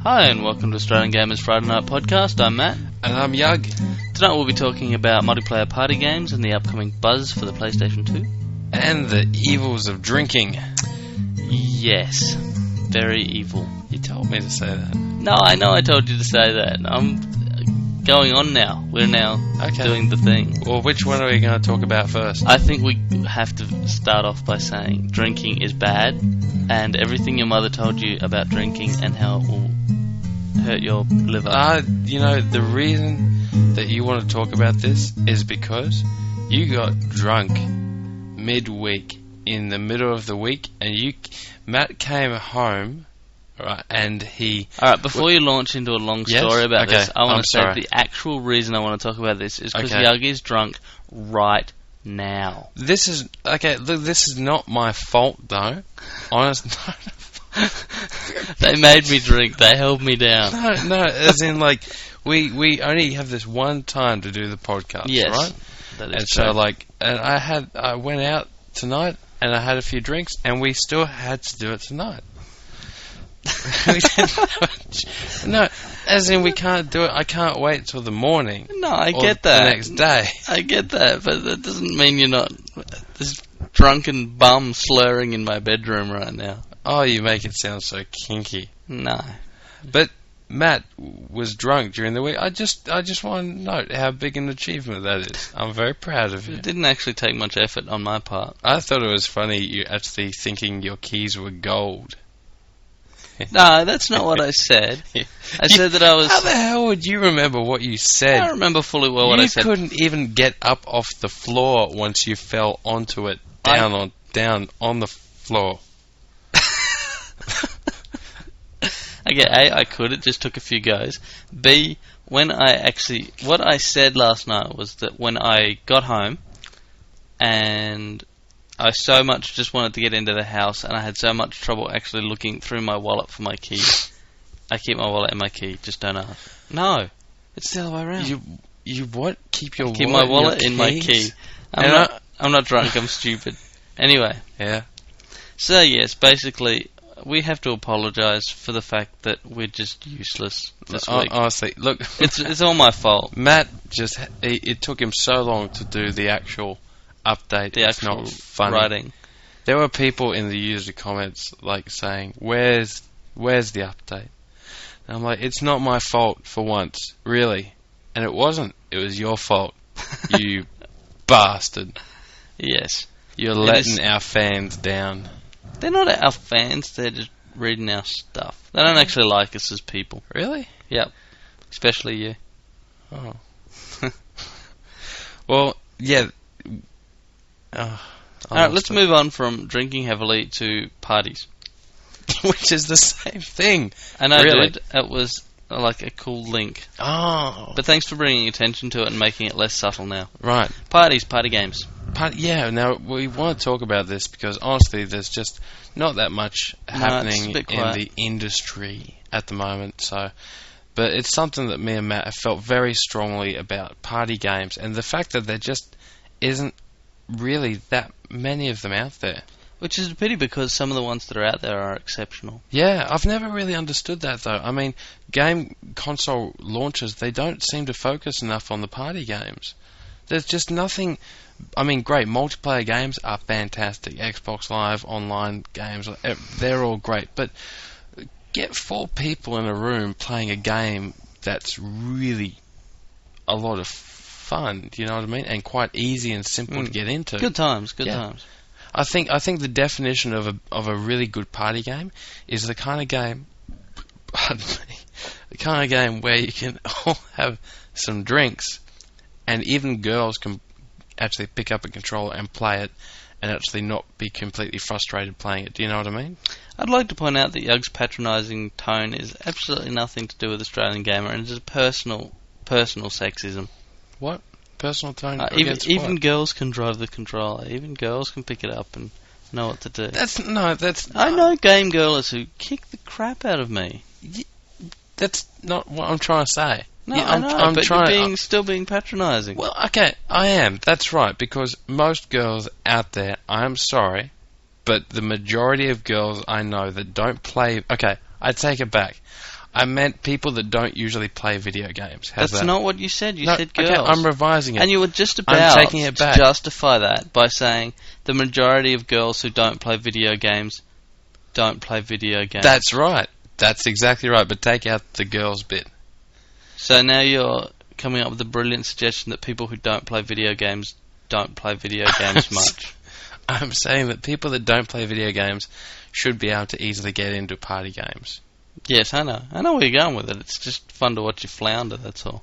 Hi and welcome to Australian Gamers Friday Night Podcast. I'm Matt. And I'm Yug. Tonight we'll be talking about multiplayer party games and the upcoming Buzz for the PlayStation 2. And the evils of drinking. Yes. Very evil. You told me to say that. No, I know I told you to say that. I'm going on now. We're now doing the thing. Well, which one are we going to talk about first? I think we have to start off by saying drinking is bad, and everything your mother told you about drinking and how it will hurt your liver. The reason that you want to talk about this is because you got drunk midweek, in the middle of the week, and Matt came home, right, and he... Alright, before you launch into a long story about this, I want to say sorry. the actual reason I want to talk about this is because Yug is drunk right now. This is not my fault, though. Honestly. They made me drink. They held me down. No, as in, like, we only have this one time to do the podcast, yes, right? That is and true. so, like, and I went out tonight, and I had a few drinks, and we still had to do it tonight. No, as in we can't do it. I can't wait till the morning. No, I get that. The next day. I get that, but that doesn't mean you're not this drunken bum slurring in my bedroom right now. Oh, you make it sound so kinky. No. But Matt was drunk during the week. I just want to note how big an achievement that is. I'm very proud of you. It didn't actually take much effort on my part. I thought it was funny you actually thinking your keys were gold. No, that's not what I said. I said that I was... How the hell would you remember what you said? I remember fully well what I said. You couldn't even get up off the floor once you fell onto it, down on the floor. Okay, A, I could. It just took a few goes. B, what I said last night was that when I got home and I so much just wanted to get into the house and I had so much trouble actually looking through my wallet for my key. I keep my wallet and my key, just don't ask. No, it's the other way around. You what? Keep your keep wallet my wallet in my key. I'm not drunk, I'm stupid. Anyway. Yeah. So yes, basically... we have to apologise for the fact that we're just useless this week. Honestly, look... It's all my fault. Matt it took him so long to do the actual update. It's not funny. Writing. There were people in the user comments, like, saying, where's the update? And I'm like, it's not my fault for once, really. And it wasn't. It was your fault, you bastard. Yes. You're letting our fans down. They're not our fans, they're just reading our stuff. They don't actually like us as people. Really? Yep. Especially you. Oh. Well, yeah. Alright, let's move on from drinking heavily to parties. Which is the same thing. And I really? did. It was like a cool link. Oh. But thanks for bringing attention to it and making it less subtle now. Right. Party games. Now we want to talk about this because honestly there's just not that much happening in the industry at the moment, but it's something that me and Matt have felt very strongly about, party games, and the fact that there just isn't really that many of them out there. Which is a pity because some of the ones that are out there are exceptional. Yeah, I've never really understood that though. I mean, game console launches, they don't seem to focus enough on the party games. There's just nothing... I mean, great, multiplayer games are fantastic. Xbox Live, online games, they're all great. But get 4 people in a room playing a game that's really a lot of fun, do you know what I mean? And quite easy and simple to get into. Good times. I think the definition of a really good party game is the kind of game, pardon me, the kind of game where you can all have some drinks, and even girls can actually pick up a controller and play it, and actually not be completely frustrated playing it. Do you know what I mean? I'd like to point out that Yug's patronising tone is absolutely nothing to do with Australian Gamer, and it's personal sexism. What? Personal tone? Even girls can drive the controller. Even girls can pick it up and know what to do. I know game girls who kick the crap out of me. That's not what I'm trying to say. No, I know, but you're still being patronising. Well, okay, I am. That's right, because most girls out there, I'm sorry, but the majority of girls I know that don't play... Okay, I take it back. I meant people that don't usually play video games. How's That's that? not what you said. You No, said girls. Okay, I'm revising it. And you were just I'm about taking it back. to justify that by saying the majority of girls who don't play video games don't play video games. That's right. That's exactly right. But take out the girls bit. So now you're coming up with a brilliant suggestion that people who don't play video games don't play video games much. I'm saying that people that don't play video games should be able to easily get into party games. Yes, I know. I know where you're going with it. It's just fun to watch you flounder, that's all.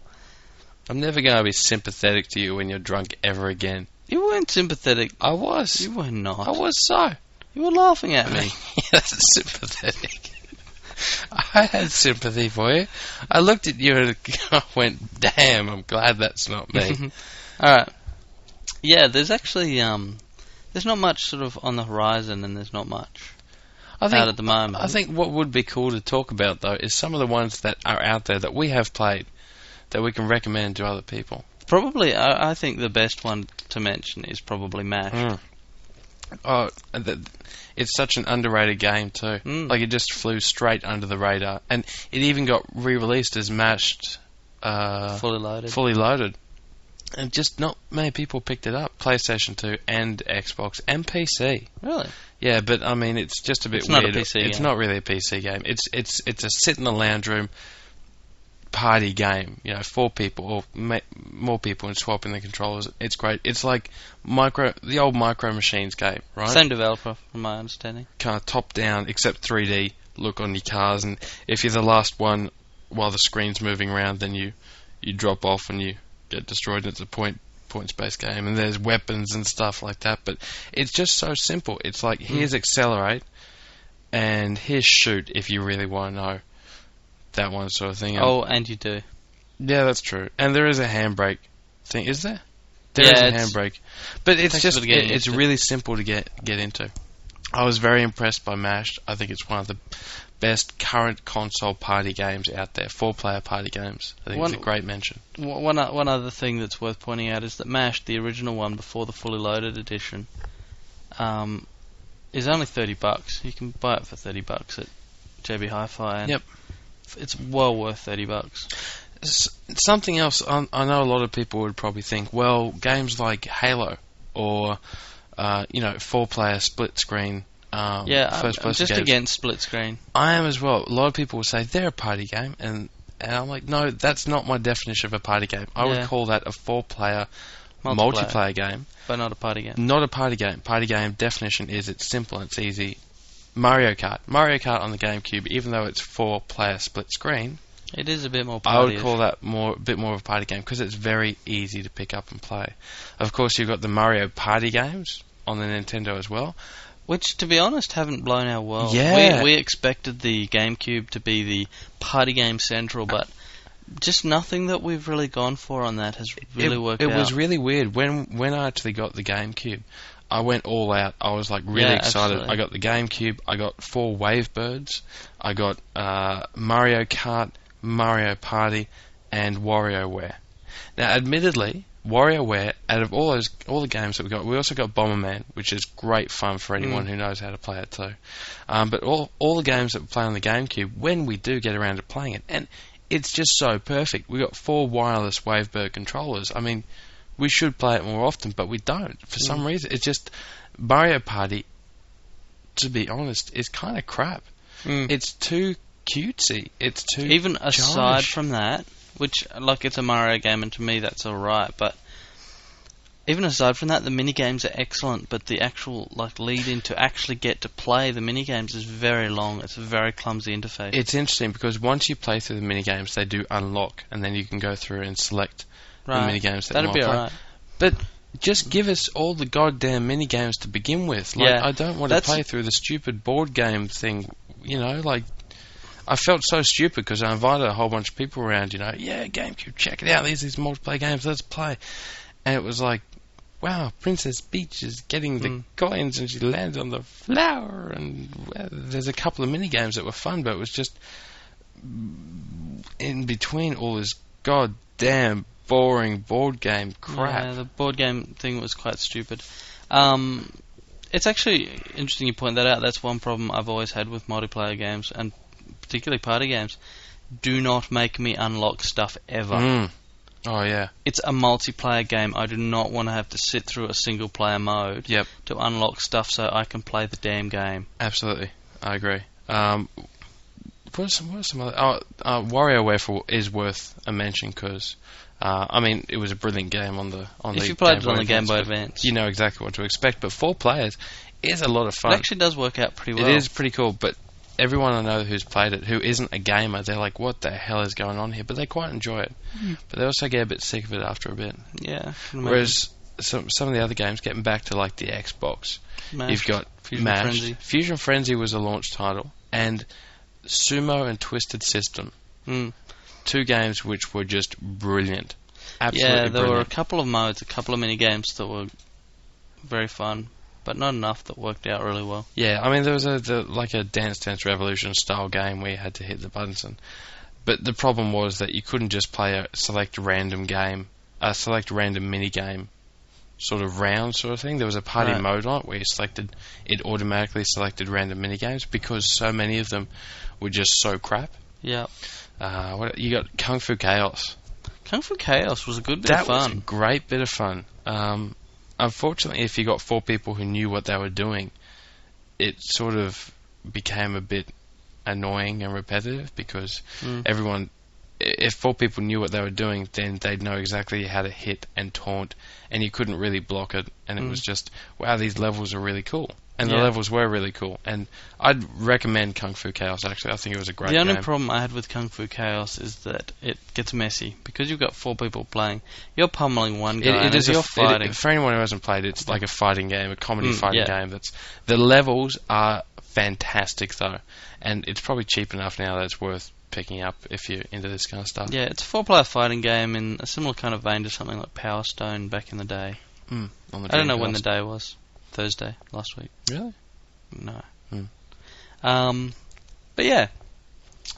I'm never going to be sympathetic to you when you're drunk ever again. You weren't sympathetic. I was. You were not. I was so. You were laughing at me. That's sympathetic. I had sympathy for you. I looked at you and I went, damn, I'm glad that's not me. Alright. Yeah, there's actually, there's not much sort of on the horizon, and there's not much out at the moment. I think what would be cool to talk about, though, is some of the ones that are out there that we have played that we can recommend to other people. Probably, I think the best one to mention is probably MASH. Oh, it's such an underrated game too. Like, it just flew straight under the radar, and it even got re-released as Mashed, fully loaded, and just not many people picked it up. PlayStation 2 and Xbox and PC. Really? Yeah, but I mean, it's just a bit It's weird. not a PC It's game. not really a PC game. It's a sit in the lounge room party game. 4 people or more people and swapping the controllers. It's great. It's like the old Micro Machines game, right? Same developer, from my understanding. Kind of top down, except 3D look on your cars, and if you're the last one while the screen's moving around, then you drop off and you get destroyed. And it's a points-based game, and there's weapons and stuff like that. But it's just so simple. It's like, here's accelerate, and here's shoot if you really want to know. That one sort of thing. And you do. Yeah, that's true. And there is a handbrake thing, is there? Yeah, There is a handbrake. But it's just, getting it's used to. really simple to get into. I was very impressed by MASH. I think it's one of the best current console party games out there. 4-player party games. I think it's a great mention. One other thing that's worth pointing out is that MASH, the original one before the fully loaded edition, is only $30. You can buy it for $30 at JB Hi-Fi. And Yep. It's well worth $30. Something else, I know a lot of people would probably think, well, games like Halo or 4-player split screen. I'm first-person just games. against split screen. I am as well. A lot of people will say they're a party game, and I'm like, no, that's not my definition of a party game. I would call that a 4-player multiplayer game, but not a party game. not a party game. Party game definition is it's simple, it's easy. Mario Kart on the GameCube, even though it's 4-player split screen, It is a bit more I party. would call that a bit more of a party game because it's very easy to pick up and play. Of course, you've got the Mario Party games on the Nintendo as well. Which, to be honest, haven't blown our world. Yeah. We expected the GameCube to be the party game central, but just nothing that we've really gone for on that has really worked out. It was really weird. When I actually got the GameCube, I went all out. I was like really excited. Absolutely. I got the GameCube. I got 4 Wavebirds. I got Mario Kart, Mario Party, and WarioWare. Now, admittedly, WarioWare, out of all the games that we got, we also got Bomberman, which is great fun for anyone who knows how to play it too. But all the games that we play on the GameCube, when we do get around to playing it, and it's just so perfect. We got 4 wireless Wavebird controllers. I mean, we should play it more often, but we don't. For some reason, it's just Mario Party, to be honest, is kind of crap. It's too cutesy. It's too Even aside childish. from that, which, like, it's a Mario game, and to me that's alright, but even aside from that, the minigames are excellent, but the actual, lead in to actually get to play the minigames is very long. It's a very clumsy interface. It's interesting because once you play through the minigames, they do unlock, and then you can go through and select the minigames that That'd you be want to play. alright. But just give us all the goddamn minigames to begin with. I don't want to play through the stupid board game thing, I felt so stupid because I invited a whole bunch of people around, yeah, GameCube, check it out, these multiplayer games, let's play. And it was like, wow, Princess Peach is getting the coins and she lands on the flower, and there's a couple of minigames that were fun, but it was just in between all this goddamn boring board game crap. Yeah, the board game thing was quite stupid. It's actually interesting you point that out. That's one problem I've always had with multiplayer games, and particularly party games, do not make me unlock stuff ever. Oh, yeah. It's a multiplayer game. I do not want to have to sit through a single player mode to unlock stuff so I can play the damn game. Absolutely. I agree. What are some other... WarioWare is worth a mention because, I mean, it was a brilliant game on the If you played it on the Game Boy Advance, you know exactly what to expect. But 4 players is a lot of fun. It actually does work out pretty well. It is pretty cool, but everyone I know who's played it, who isn't a gamer, they're like, what the hell is going on here? But they quite enjoy it. But they also get a bit sick of it after a bit. Yeah. Whereas some of the other games, getting back to like the Xbox, you've got Fusion MASH. Frenzy. Fusion Frenzy was a launch title, and Sumo and Twisted System. 2 games which were just brilliant. Absolutely there brilliant. were a couple of modes, a couple of mini games that were very fun, but not enough that worked out really well. Yeah, I mean, there was like a Dance Dance Revolution style game where you had to hit the buttons, but the problem was that you couldn't just play a select random mini game sort of round sort of thing. There was a party mode on it where it automatically selected random mini games because so many of them were just so crap. Yeah. You got Kung Fu Chaos. Kung Fu Chaos was a good bit of fun. That was a great bit of fun. Unfortunately, if you got 4 people who knew what they were doing, it sort of became a bit annoying and repetitive because if 4 people knew what they were doing, then they'd know exactly how to hit and taunt, and you couldn't really block it, and it was just, wow, these levels are really cool. And the levels were really cool. And I'd recommend Kung Fu Chaos, actually. I think it was a great game. The only problem I had with Kung Fu Chaos is that it gets messy. Because you've got 4 people playing, you're pummeling one guy, and you're fighting. For anyone who hasn't played, it's like a fighting game, a comedy fighting game. The levels are fantastic, though. And it's probably cheap enough now that it's worth picking up if you're into this kind of stuff. Yeah, it's a 4-player fighting game in a similar kind of vein to something like Power Stone back in the day. I don't know when the day was. Thursday last week. Really? No. But yeah,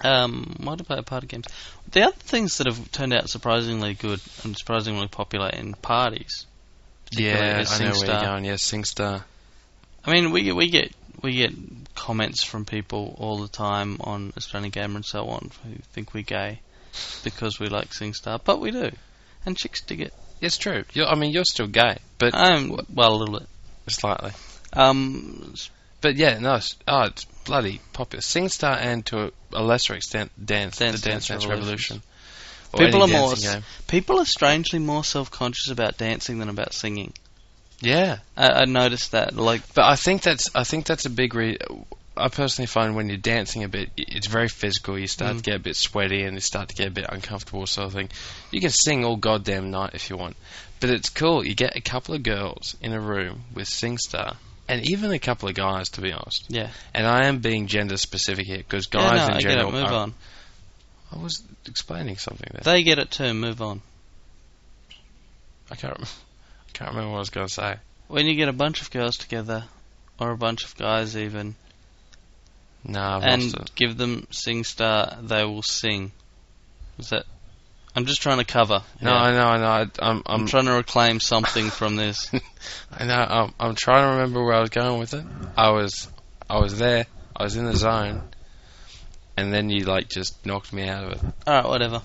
multiplayer party games. The other things that have turned out surprisingly good and surprisingly popular in parties. Yeah, I know where you're going. Yeah, SingStar. I mean, we get comments from people all the time on Australian Gamer and so on who think we're gay because we like SingStar, but we do, and chicks dig it. It's true. You're still gay, but a little bit. Slightly. But yeah, no, it's bloody popular. SingStar and to a lesser extent Dance Dance Revolution. People are strangely more self-conscious about dancing than about singing. Yeah. I noticed that. But I think that's a big I personally find when you're dancing a bit, it's very physical. You start to get a bit sweaty and you start to get a bit uncomfortable sort of thing. You can sing all goddamn night if you want. But it's cool. You get a couple of girls in a room with SingStar, and even a couple of guys, to be honest. Yeah. And I am being gender specific here, because guys in general... Move on. I was explaining something there. They get it too, move on. I can't remember what I was going to say. When you get a bunch of girls together, or a bunch of guys even... and give them SingStar, they will sing. Is that... I'm just trying to cover. No, I know. I'm trying to reclaim something from this. I know. I'm trying to remember where I was going with it. I was there. I was in the zone, and then you just knocked me out of it. All right, whatever.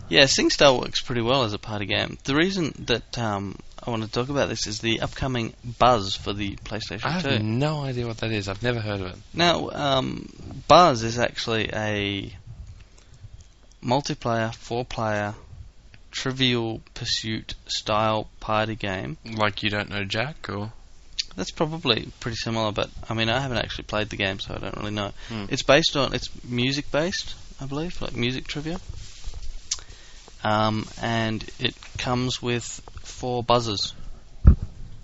Yeah, SingStar works pretty well as a party game. The reason that I want to talk about this is the upcoming Buzz for the PlayStation 2. I have no idea what that is. I've never heard of it. Now, Buzz is actually a multiplayer, 4-player, Trivial Pursuit style party game. Like You Don't Know Jack, or? That's probably pretty similar, but I haven't actually played the game, so I don't really know. It's music based, I believe, like music trivia. And it comes with 4 buzzers.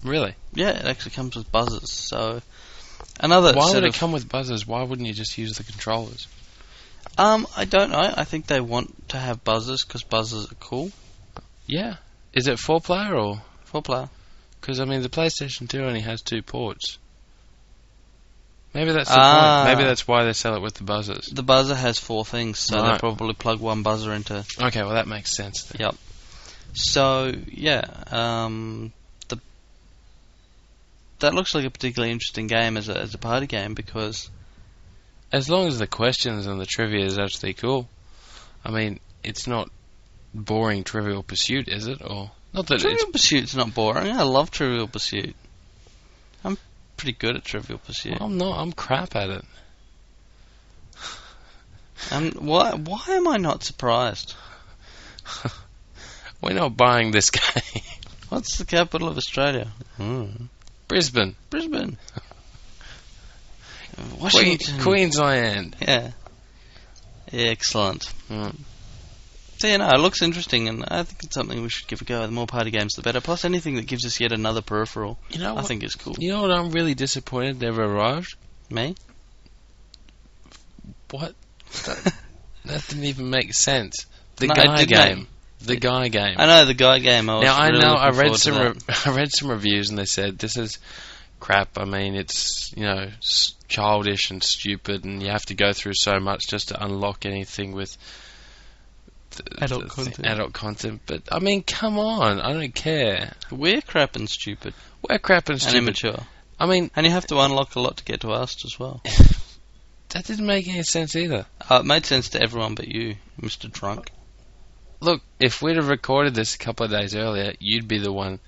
Really? Yeah, it actually comes with buzzers. So why would it come with buzzers? Why wouldn't you just use the controllers? I don't know. I think they want to have buzzers because buzzers are cool. Yeah. Is it 4-player or 4-player? Because the PlayStation 2 only has 2 ports. Maybe that's the point. Maybe that's why they sell it with the buzzers. The buzzer has 4 things, so they probably plug one buzzer into... Okay, well that makes sense then. Yep. So, yeah, that looks like a particularly interesting game as a party game because... As long as the questions and the trivia is actually cool. I mean, it's not boring Trivial Pursuit, is it? Or not that Trivial Pursuit's not boring. I love Trivial Pursuit. I'm pretty good at Trivial Pursuit. I'm not. I'm crap at it. And why am I not surprised? We're not buying this game. What's the capital of Australia? Brisbane. Brisbane. Washington. Queensland. Yeah. Excellent. Mm. So, it looks interesting, and I think it's something we should give a go. The more party games, the better. Plus, anything that gives us yet another peripheral, I think is cool. You know what I'm really disappointed never arrived? Me? What? That didn't even make sense. The No, guy it did game. The guy game. I know, the guy game. I read some reviews and they said this is crap. I mean, it's childish and stupid, and you have to go through so much just to unlock anything with adult content. But I mean, come on, I don't care. We're crap and stupid. We're crap and stupid. And immature. I mean, and you have to unlock a lot to get to us as well. That didn't make any sense either. It made sense to everyone but you, Mr. Drunk. Look, if we'd have recorded this a couple of days earlier, you'd be the one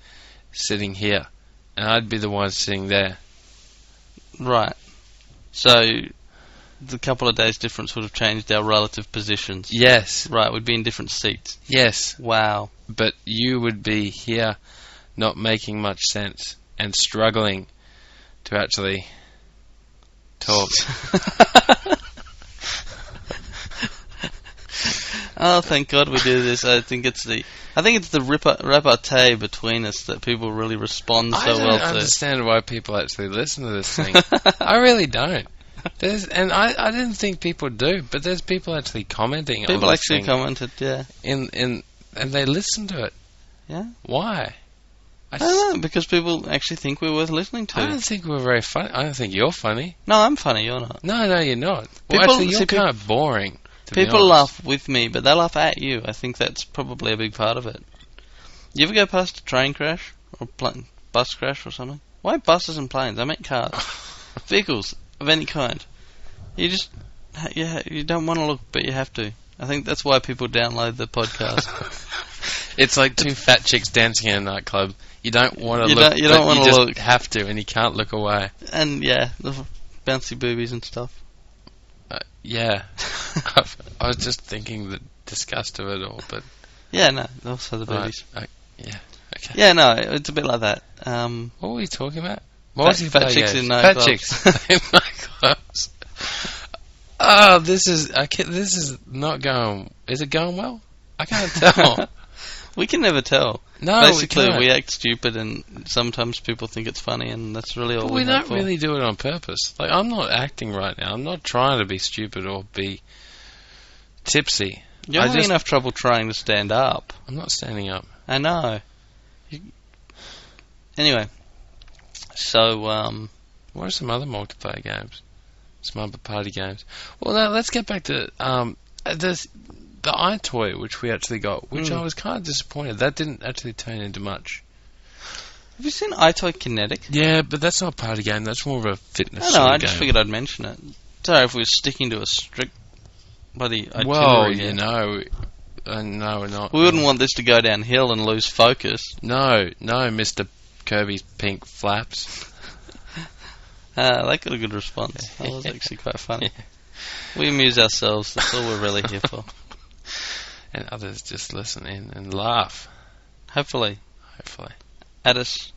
sitting here, and I'd be the one sitting there. Right. So, the couple of days difference would have changed our relative positions. Yes. Right, we'd be in different seats. Yes. Wow. But you would be here not making much sense and struggling to actually talk. Oh, thank God we do this. I think it's the repartee between us that people really respond so well to. I don't understand why people actually listen to this thing. I really don't. I didn't think people do, but there's people actually commenting on this People actually thing. commented, yeah. And they listen to it. Yeah. Why? I don't know, because people actually think we're worth listening to. I don't think we're very funny. I don't think you're funny. No, I'm funny, you're not. No, you're not. Well, actually, you're kind of boring. People laugh with me, but they laugh at you. I think that's probably a big part of it. You ever go past a train crash or bus crash or something? Why buses and planes? I meant cars. Vehicles of any kind. You just you don't want to look, but you have to. I think that's why people download the podcast. It's like two fat chicks dancing in a nightclub. You don't want to look. You don't want to look. You have to, and you can't look away. And yeah, the bouncy boobies and stuff. Yeah. I was just thinking the disgust of it all, but... Yeah, no, also the boobies. Yeah, okay. Yeah, no, it's a bit like that. What were you talking about? Fat chicks in nightclubs. Fat chicks in nightclubs. Oh, this is not going... Is it going well? I can't tell. We can never tell. No, basically, we act stupid, and sometimes people think it's funny, and that's really all we don't really do it on purpose. Like, I'm not acting right now. I'm not trying to be stupid or be tipsy. You're having enough trouble trying to stand up. I'm not standing up. I know. Anyway, so what are some other multiplayer games? Some other party games. Well, now let's get back to the iToy, which we actually got, which I was kind of disappointed. That didn't actually turn into much. Have you seen iToy Kinetic? Yeah, but that's not a party game. That's more of a fitness game. I just figured I'd mention it. Sorry if we were sticking to a strict bloody itinerary. Well, no, we're not. We wouldn't want this to go downhill and lose focus. No, Mr. Kirby's pink flaps. That got a good response. That was actually quite funny. We amuse ourselves. That's all we're really here for. And others just listen in and laugh. Hopefully. At us.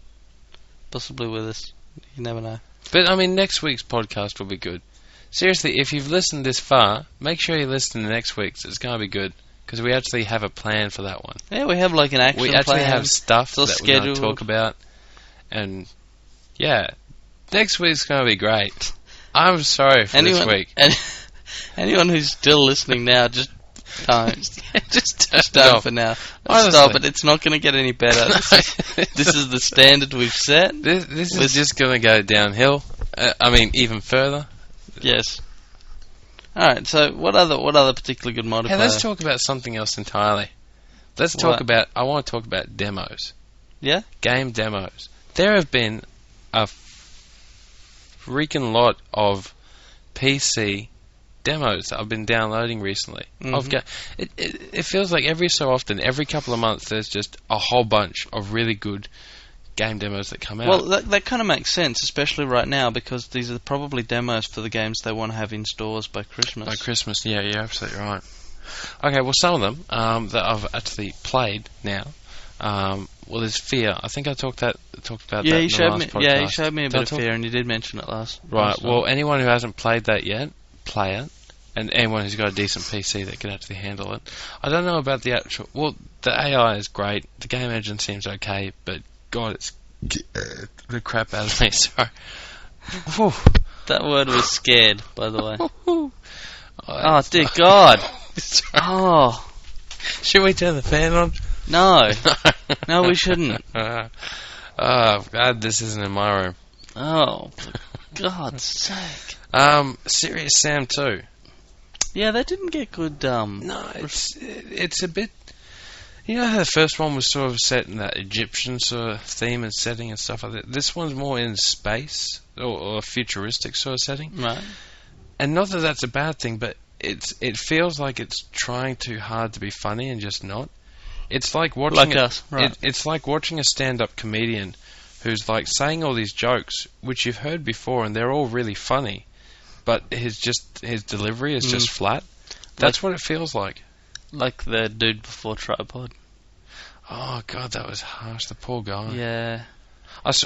Possibly with us. You never know. But, I mean, next week's podcast will be good. Seriously, if you've listened this far, make sure you listen to next week's. It's going to be good. Because we actually have a plan for that one. Yeah, we have like an action plan. We actually have stuff that we're going to talk about. And, yeah. Next week's going to be great. I'm sorry for this week. Anyone who's still listening now, just don't. just don't for now. Stop it. It's not going to get any better. This is the standard we've set. This is just going to go downhill. I mean, even further. Yes. Alright, so what other particularly good multiplayer? Hey, let's talk about something else entirely. I want to talk about demos. Yeah? Game demos. There have been a freaking lot of PC demos that I've been downloading recently. Mhm. It feels like every so often, every couple of months, there's just a whole bunch of really good game demos that come out. Well, that kind of makes sense, especially right now, because these are probably demos for the games they want to have in stores by Christmas. By Christmas, yeah, you're absolutely right. Okay, well, some of them that I've actually played now. Well, there's Fear. I think I talked about that in the last podcast. Yeah, you showed me a bit of Fear, and you did mention it last. Right. last Well, time. anyone who hasn't played that yet, play it. And anyone who's got a decent PC that can actually handle it. I don't know about the actual... Well, the AI is great. The game engine seems okay, but God, it's the crap out of me. Sorry. Whew. That word was scared, by the way. Oh, Oh, dear God. Sorry. Oh, Should we turn the fan on? no. No, we shouldn't. Oh, God, this isn't in my room. Oh, for God's sake. Serious Sam 2. Yeah, they didn't get good, No, it's a bit... You know how the first one was sort of set in that Egyptian sort of theme and setting and stuff like that? This one's more in space, or a futuristic sort of setting. right. And not that that's a bad thing, but it feels like it's trying too hard to be funny and just not. It's like watching... Like us, right. It's like watching a stand-up comedian who's like saying all these jokes, which you've heard before, and they're all really funny, but his delivery is just flat. That's what it feels like. Like the dude before Tripod. Oh, God, that was harsh. The poor guy. Yeah.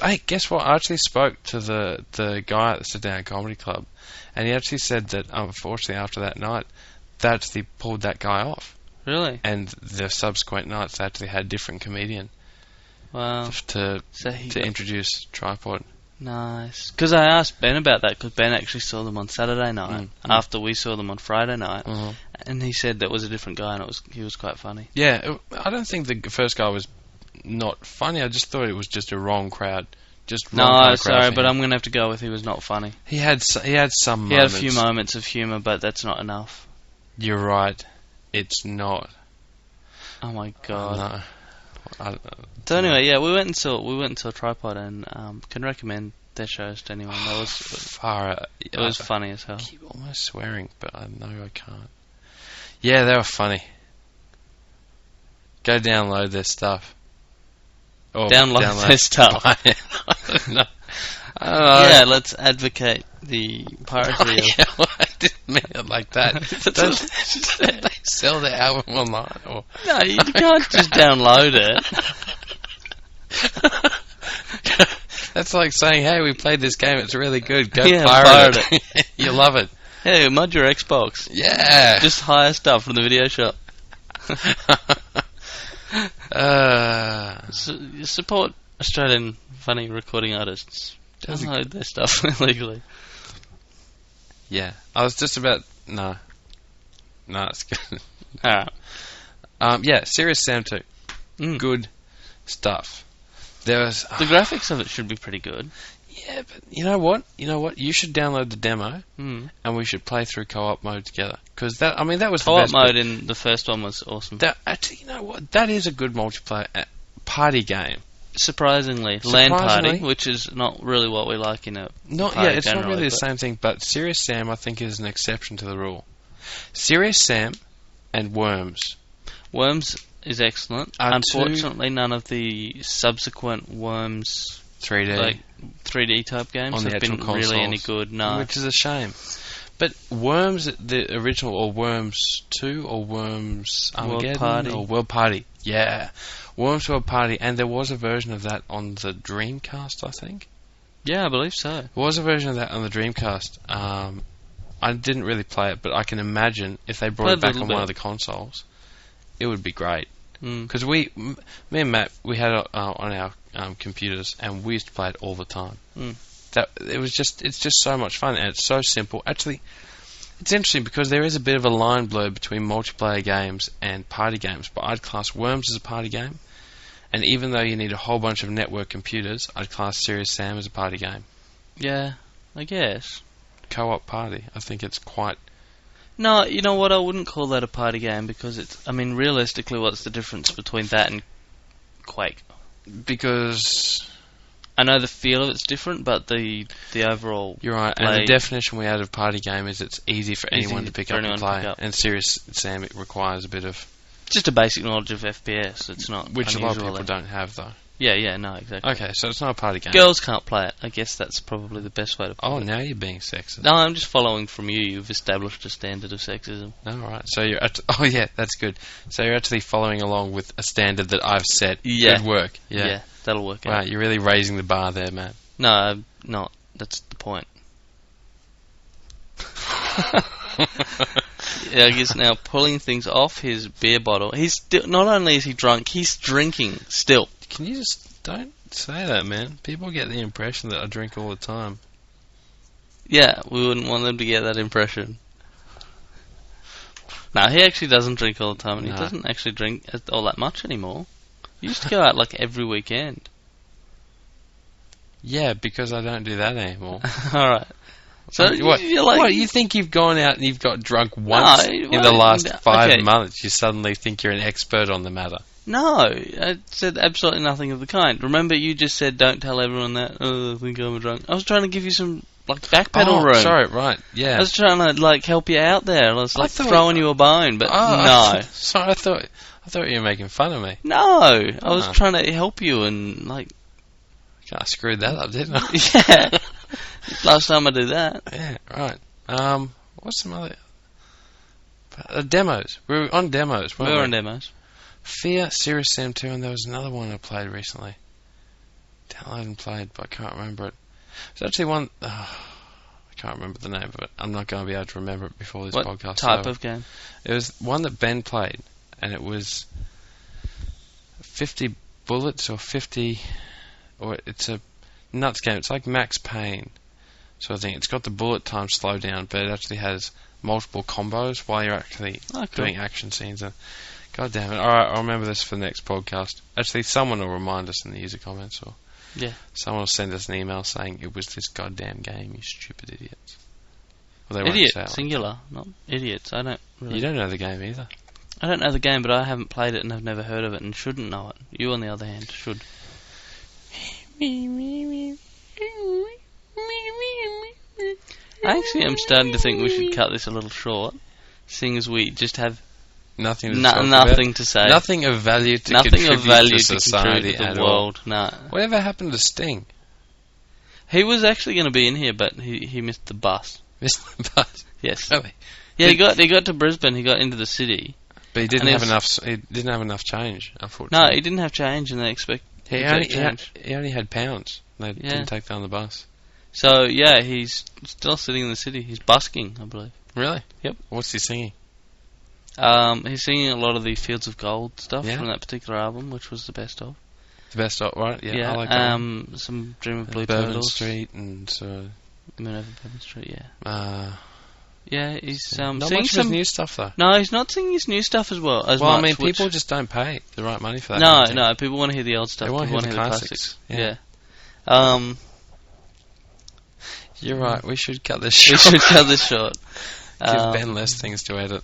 Hey, guess what? I actually spoke to the guy at the Sit Down Comedy Club, and he actually said that, unfortunately, after that night, they actually pulled that guy off. Really? And the subsequent nights, they actually had a different comedian Wow. to So he introduce Tripod. Nice. Because I asked Ben about that, because Ben actually saw them on Saturday night, after we saw them on Friday night, and he said that was a different guy, and he was quite funny. Yeah, I don't think the first guy was not funny. I just thought it was just a wrong crowd. Just wrong kind No, of crowd sorry, for but him. I'm going to have to go with he was not funny. He had some He had moments. a few moments of humour, but that's not enough. You're right. It's not. Oh my God. No. So anyway, yeah, we went and saw Tripod, and can recommend their shows to anyone. That was Far out. it was funny as hell. I keep almost swearing, but I know I can't. Yeah, they were funny. Go download their stuff. Or Download their stuff. No. I don't know. Yeah, let's advocate the piracy. Yeah, well, I didn't mean it like that. That's Don't they sell their album online? Or No, you can't just download it. That's like saying, hey, we played this game, it's really good, go Yeah, pirate pirate it. You love it. Hey, mod your Xbox. Yeah. Just hire stuff from the video shop. Support Australian funny recording artists. Download their stuff illegally. Yeah. I was just about... No, it's good. Alright. Yeah, Serious Sam 2. Good stuff. There was... The graphics of it should be pretty good. Yeah, but you know what? You should download the demo, Mm. and we should play through co-op mode together. Because that was the Co-op best mode bit. in the first one was awesome. Actually, you know what? That is a good multiplayer party game. Surprisingly, LAN party, which is not really what we like in a party It's not generally, really the but- same thing, but Serious Sam, I think, is an exception to the rule. Serious Sam and Worms. Worms is excellent. Are Unfortunately, none of the subsequent Worms 3D. like 3D type games On the have been actual really any consoles. good. No. Which is a shame. But Worms, the original, or Worms 2, or Worms Armageddon, Party. or World Party. Yeah. Worms World Party, and there was a version of that on the Dreamcast, I think. Yeah, I believe so. There was a version of that on the Dreamcast. I didn't really play it, but I can imagine if they brought Played it back a little on one bit. of the consoles, it would be great. Mm. Because me and Matt, we had it on our computers, and we used to play it all the time. Mm. It's just so much fun, and it's so simple. Actually, it's interesting because there is a bit of a line blur between multiplayer games and party games, but I'd class Worms as a party game, and even though you need a whole bunch of network computers, I'd class Serious Sam as a party game. Yeah, I guess. Co-op party, I think it's quite... No, you know what? I wouldn't call that a party game because it's. I mean, realistically, what's the difference between that and Quake? Because... I know the feel of it's different, but the overall. You're right, and the definition we had of party game is it's easy for anyone to pick up and play. And Serious Sam, it requires a bit of just a basic knowledge of FPS. It's not which unusual, a lot of people don't have though. Yeah, no, exactly. Okay, so it's not a party game. Girls can't play it. I guess that's probably the best way to put it. Oh, now you're being sexist. No, I'm just following from you. You've established a standard of sexism. Oh, right. So you're oh, yeah, that's good. So you're actually following along with a standard that I've set. Yeah. Good work. Yeah, that'll work out. Right, you're really raising the bar there, Matt. No, I'm not. That's the point. Yeah, I guess now pulling things off his beer bottle. He's not only is he drunk, he's drinking still. Can you just don't say that, man? People get the impression that I drink all the time. Yeah, we wouldn't want them to get that impression. No, he actually doesn't drink all the time, and he doesn't actually drink all that much anymore. He used to go out like every weekend. Yeah, because I don't do that anymore. Alright. So what you think you've gone out and you've got drunk once in the last 5 months? You suddenly think you're an expert on the matter. No, I said absolutely nothing of the kind. Remember, you just said don't tell everyone that. Oh, I think I'm drunk. I was trying to give you some backpedal room. Sorry, right, yeah. I was trying to help you out there. I was throwing you a bone, but no. Sorry, I thought you were making fun of me. No, I was trying to help you and I screwed that up, didn't I? Yeah. Last time I did that. Yeah, right. What's some other... demos. We were on demos, weren't we? We were on demos. Fear, Serious Sam 2, and there was another one I played recently. Downloaded and played, but I can't remember it. There's actually one... I can't remember the name of it. I'm not going to be able to remember it before this podcast. What type of game? It was one that Ben played, and it was 50 bullets or 50... Or it's a nuts game. It's like Max Payne sort of thing. It's got the bullet time slow down, but it actually has multiple combos while you're actually doing action scenes. And God damn it. Alright, I'll remember this for the next podcast. Actually, someone will remind us in the user comments, or someone will send us an email saying it was this goddamn game, you stupid idiots. Well, idiot, singular, not idiots. I don't really... You don't know the game either. I don't know the game, but I haven't played it and I've never heard of it and shouldn't know it. You, on the other hand, should. I actually am starting to think we should cut this a little short, seeing as we just have nothing to say. Nothing of value to contribute to society to the world. No. Whatever happened to Sting? He was actually going to be in here, but he missed the bus. Missed the bus? Yes. Really? Yeah, he got to Brisbane. He got into the city. But he didn't have enough. He didn't have enough change, unfortunately. No, he didn't have change, and they expect. He only had pounds. They didn't take that on the bus. So, yeah, he's still sitting in the city. He's busking, I believe. Really? Yep. What's he singing? He's singing a lot of the Fields of Gold stuff from that particular album, which was the best of. The best of, right? Yeah, I like that one. Some Dream of Blue Bourbon Turtles. Street and... Moon over Bourbon Street, yeah. Yeah, he's not singing much of his new stuff, though. No, he's not singing his new stuff as well. I mean, people just don't pay the right money for that. No, people want to hear the old stuff. They want to hear the classics. Yeah. You're right. We should cut this short. Give Ben less things to edit.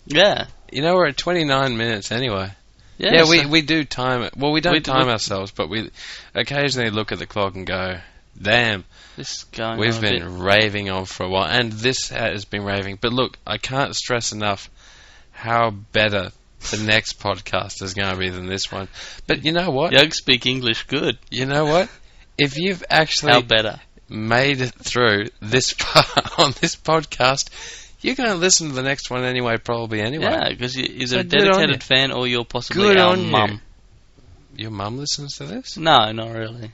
Yeah. You know, we're at 29 minutes anyway. Yeah, we do time it. Well, we don't time ourselves, but we occasionally look at the clock and go, damn, we've been raving on for a while, and this has been raving. But look, I can't stress enough how better the next podcast is going to be than this one. But you know what? You speak English good. You know what? If you've actually made it through this part on this podcast, you're going to listen to the next one anyway, probably anyway. Yeah, because you're either a dedicated fan or you're possibly good our mum. Your mum listens to this? No, not really.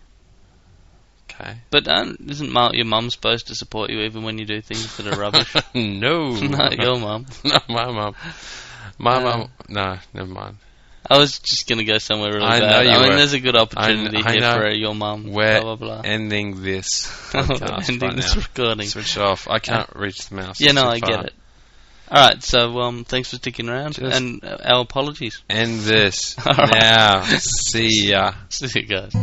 Okay. But isn't your mum supposed to support you even when you do things that are rubbish? No. Not your mum. Not my mum. My mum... No, never mind. I was just going to go somewhere really bad. I mean, there's a good opportunity here for your mum. We're blah, blah, blah. ending this podcast ending this recording. Switch it off. I can't reach the mouse. Yeah, no, I get it. Alright, so thanks for sticking around. And our apologies. End this. Now. See ya. See you guys.